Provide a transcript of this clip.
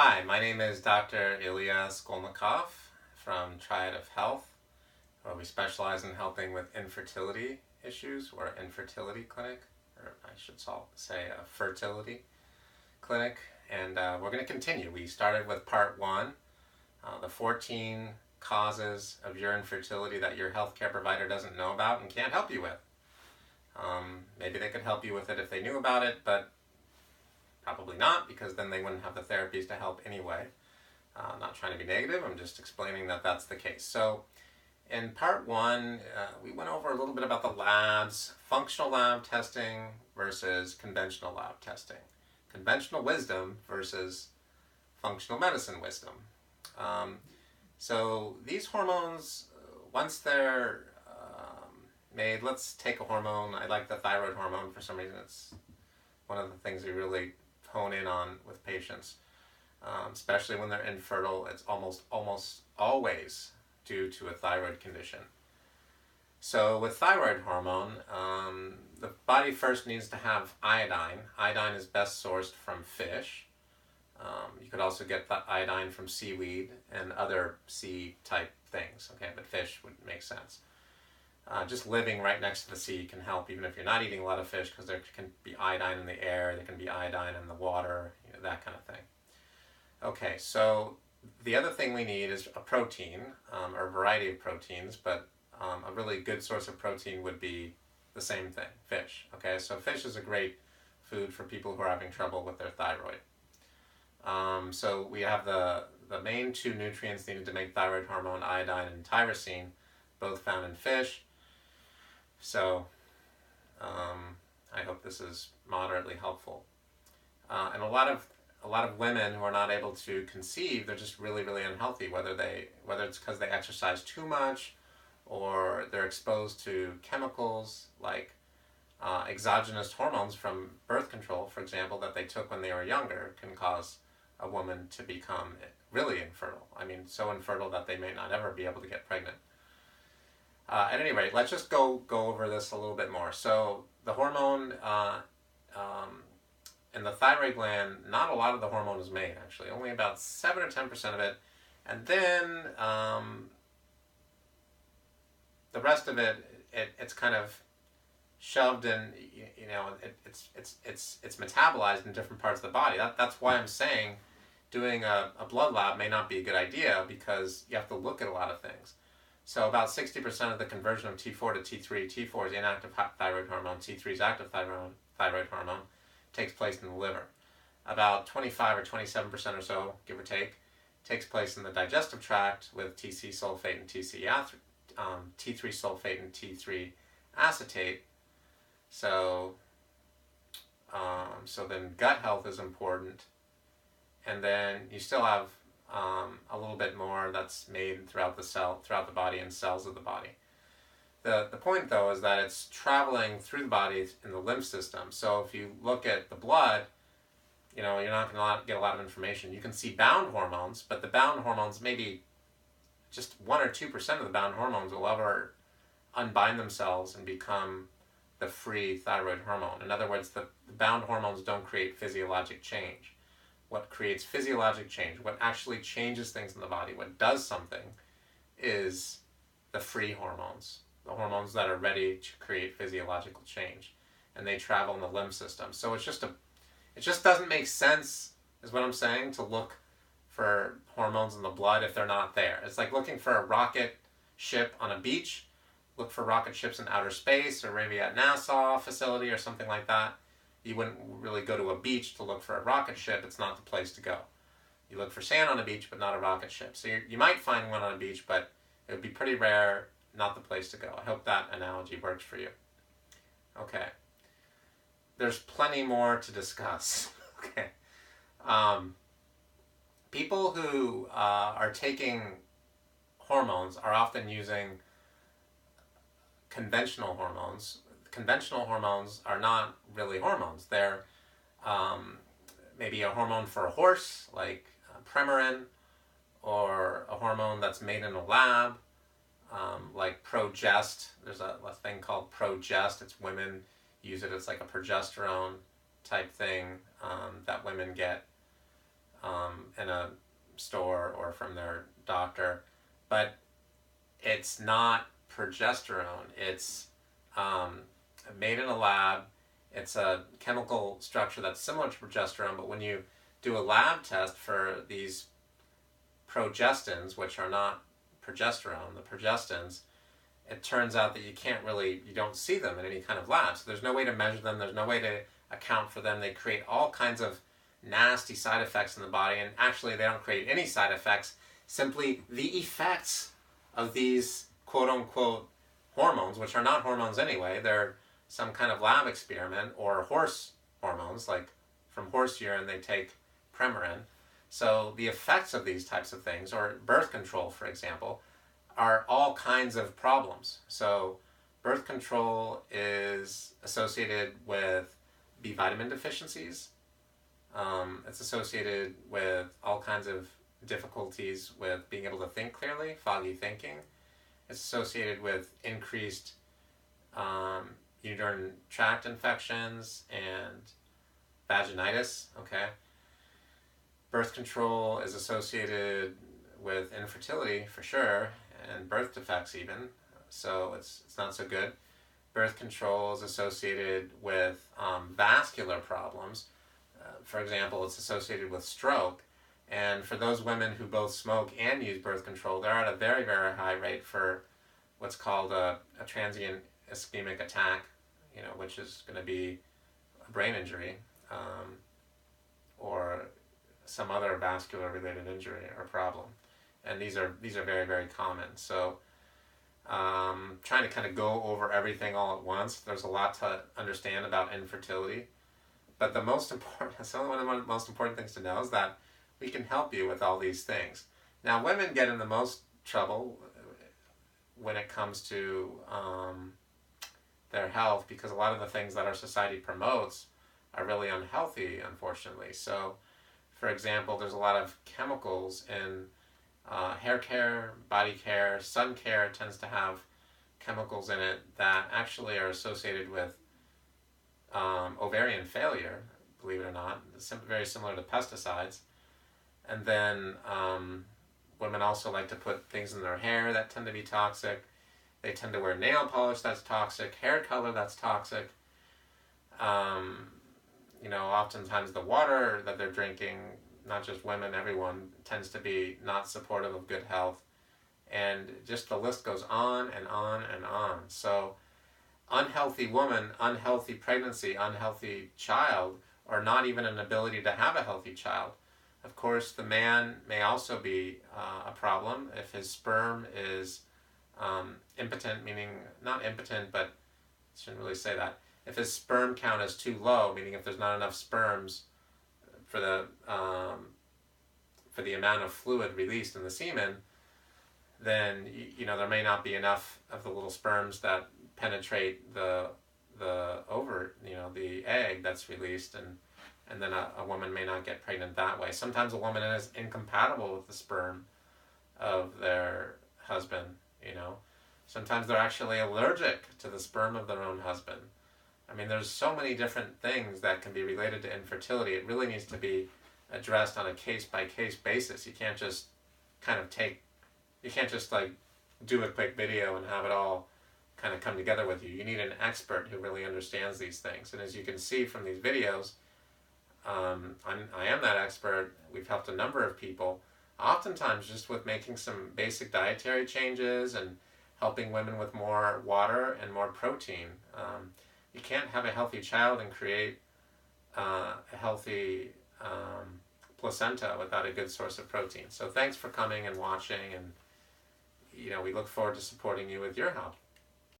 Hi, my name is Dr. Ilya Skolnikoff from Triad of Health, where we specialize in helping with infertility issues. We're an infertility clinic, or I should say a fertility clinic, and we're going to continue. We started with part one, the 14 causes of your infertility that your healthcare provider doesn't know about and can't help you with. Maybe they could help you with it if they knew about it, but probably not, because then they wouldn't have the therapies to help anyway. I'm not trying to be negative, I'm just explaining that that's the case. So in part one, we went over a little bit about the labs, functional lab testing versus conventional lab testing, conventional wisdom versus functional medicine wisdom. So these hormones, once they're made, let's take a hormone. I like the thyroid hormone for some reason. It's one of the things we really hone in on with patients, especially when they're infertile. It's almost always due to a thyroid condition. So with thyroid hormone, the body first needs to have iodine. Iodine is best sourced from fish. You could also get the iodine from seaweed and other sea type things, okay, but fish would make sense. Just living right next to the sea can help, even if you're not eating a lot of fish, because there can be iodine in the air, there can be iodine in the water, that kind of thing. Okay, so the other thing we need is a protein, or a variety of proteins, but a really good source of protein would be the same thing, fish. Okay, so fish is a great food for people who are having trouble with their thyroid. So we have the main two nutrients needed to make thyroid hormone, iodine and tyrosine, both found in fish. So I hope this is moderately helpful. And a lot of women who are not able to conceive, they're just really, really unhealthy, whether it's because they exercise too much or they're exposed to chemicals like exogenous hormones from birth control, for example, that they took when they were younger, can cause a woman to become really infertile. I mean, so infertile that they may not ever be able to get pregnant. At any rate, let's just go over this a little bit more. So the hormone in the thyroid gland, not a lot of the hormone is made, actually. Only about 7 or 10% of it. And then the rest of it's kind of shoved in, it's metabolized in different parts of the body. That's why I'm saying doing a blood lab may not be a good idea, because you have to look at a lot of things. So about 60% of the conversion of T4 to T3, T4 is inactive thyroid hormone, T3 is active thyroid hormone, takes place in the liver. About 25 or 27% or so, give or take, takes place in the digestive tract with T3 sulfate and T3 sulfate and T3 acetate. So then gut health is important. And then you still have a little bit more that's made throughout the body and cells of the body. The point, though, is that it's traveling through the body in the lymph system. So if you look at the blood, you're not going to get a lot of information. You can see bound hormones, but the bound hormones, maybe just 1 or 2% of the bound hormones will ever unbind themselves and become the free thyroid hormone. In other words, the bound hormones don't create physiologic change. What creates physiologic change, what actually changes things in the body, what does something, is the free hormones, the hormones that are ready to create physiological change, and they travel in the lymph system. So it just doesn't make sense, is what I'm saying, to look for hormones in the blood if they're not there. It's like looking for a rocket ship on a beach. Look for rocket ships in outer space, or maybe at NASA facility or something like that. You wouldn't really go to a beach to look for a rocket ship. It's not the place to go. You look for sand on a beach, but not a rocket ship. So you might find one on a beach, but it would be pretty rare, not the place to go. I hope that analogy works for you. Okay. There's plenty more to discuss. Okay. People who are taking hormones are often using conventional hormones. Conventional hormones are not really hormones. They're maybe a hormone for a horse, like Premarin, or a hormone that's made in a lab, like Progest. There's a thing called Progest. It's women use it. It's like a progesterone type thing that women get. in a store or from their doctor, but it's not progesterone. It's made in a lab. It's a chemical structure that's similar to progesterone, but when you do a lab test for these progestins, which are not progesterone, the progestins, it turns out that you don't see them in any kind of lab. So there's no way to measure them. There's no way to account for them. They create all kinds of nasty side effects in the body, and actually they don't create any side effects, simply the effects of these quote-unquote hormones, which are not hormones anyway. They're some kind of lab experiment, or horse hormones, like from horse urine they take Premarin. So the effects of these types of things, or birth control, for example, are all kinds of problems. So birth control is associated with B vitamin deficiencies. It's associated with all kinds of difficulties with being able to think clearly, foggy thinking. It's associated with increased uterine tract infections and vaginitis. Okay. Birth control is associated with infertility for sure, and birth defects even, so it's not so good. Birth control is associated with vascular problems. For example, it's associated with stroke, and for those women who both smoke and use birth control, they're at a very, very high rate for what's called a transient ischemic attack, which is going to be a brain injury, or some other vascular related injury or problem. And these are very, very common. So trying to kind of go over everything all at once. There's a lot to understand about infertility. But the most important, one of the most important things to know is that we can help you with all these things. Now, women get in the most trouble when it comes to their health, because a lot of the things that our society promotes are really unhealthy, unfortunately. So, for example, there's a lot of chemicals in hair care, body care, sun care tends to have chemicals in it that actually are associated with ovarian failure, believe it or not. It's very similar to pesticides. And then women also like to put things in their hair that tend to be toxic. They tend to wear nail polish that's toxic, hair color that's toxic. Oftentimes the water that they're drinking, not just women, everyone, tends to be not supportive of good health. And just the list goes on and on and on. So unhealthy woman, unhealthy pregnancy, unhealthy child, or not even an ability to have a healthy child. Of course, the man may also be a problem if his sperm is impotent, meaning not impotent, but I shouldn't really say that. If his sperm count is too low, meaning if there's not enough sperms for the amount of fluid released in the semen, then there may not be enough of the little sperms that penetrate the the egg that's released, and then a woman may not get pregnant that way. Sometimes a woman is incompatible with the sperm of their husband. Sometimes they're actually allergic to the sperm of their own husband. I mean, there's so many different things that can be related to infertility. It really needs to be addressed on a case-by-case basis. You can't just do a quick video and have it all kind of come together with you. You need an expert who really understands these things. And as you can see from these videos, I am that expert. We've helped a number of people, oftentimes just with making some basic dietary changes and helping women with more water and more protein. You can't have a healthy child and create a healthy placenta without a good source of protein. So thanks for coming and watching, and we look forward to supporting you with your health.